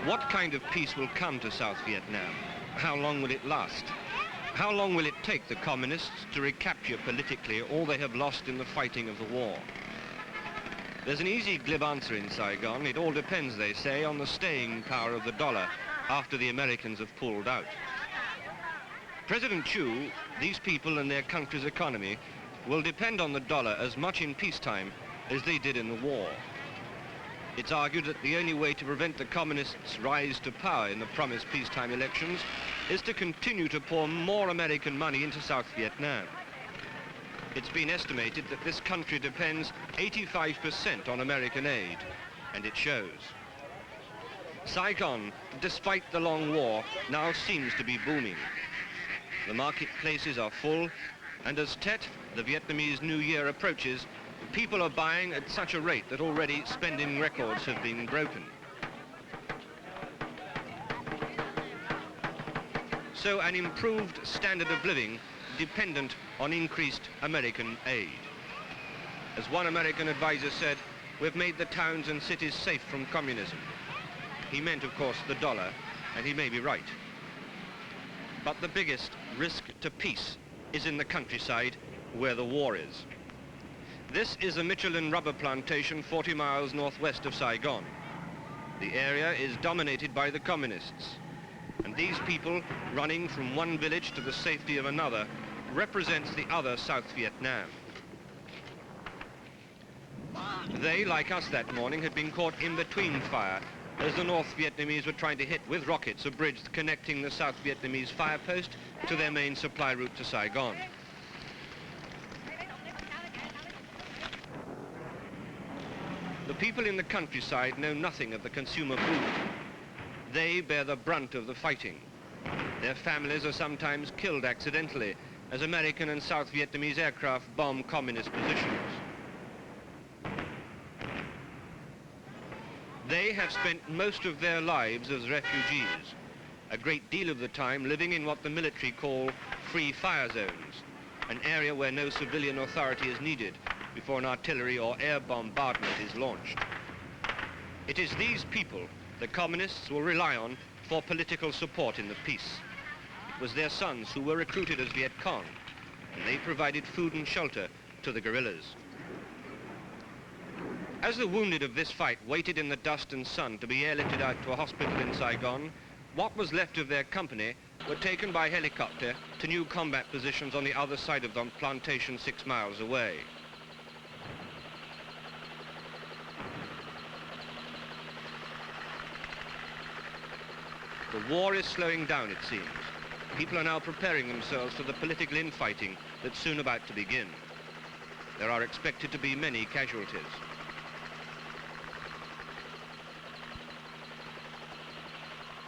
What kind of peace will come to South Vietnam? How long will it last? How long will it take the communists to recapture politically all they have lost in the fighting of the war? There's an easy, glib answer in Saigon. It all depends, they say, on the staying power of the dollar after the Americans have pulled out. President Chu, these people and their country's economy will depend on the dollar as much in peacetime as they did in the war. It's argued that the only way to prevent the communists' rise to power in the promised peacetime elections is to continue to pour more American money into South Vietnam. It's been estimated that this country depends 85% on American aid, and it shows. Saigon, despite the long war, now seems to be booming. The marketplaces are full, and as Tet, the Vietnamese New Year, approaches, people are buying at such a rate that already spending records have been broken. So an improved standard of living dependent on increased American aid. As one American advisor said, we've made the towns and cities safe from communism. He meant, of course, the dollar, and he may be right. But the biggest risk to peace is in the countryside where the war is. This is a Michelin rubber plantation 40 miles northwest of Saigon. The area is dominated by the communists, and these people running from one village to the safety of another represents the other South Vietnam. They, like us that morning, had been caught in between fire as the North Vietnamese were trying to hit with rockets a bridge connecting the South Vietnamese fire post to their main supply route to Saigon. The people in the countryside know nothing of the consumer food. They bear the brunt of the fighting. Their families are sometimes killed accidentally as American and South Vietnamese aircraft bomb communist positions. They have spent most of their lives as refugees, a great deal of the time living in what the military call free fire zones, an area where no civilian authority is needed before an artillery or air bombardment is launched. It is these people the communists will rely on for political support in the peace. It was their sons who were recruited as Viet Cong, and they provided food and shelter to the guerrillas. As the wounded of this fight waited in the dust and sun to be airlifted out to a hospital in Saigon, what was left of their company were taken by helicopter to new combat positions on the other side of the plantation 6 miles away. The war is slowing down, it seems. People are now preparing themselves for the political infighting that's soon about to begin. There are expected to be many casualties.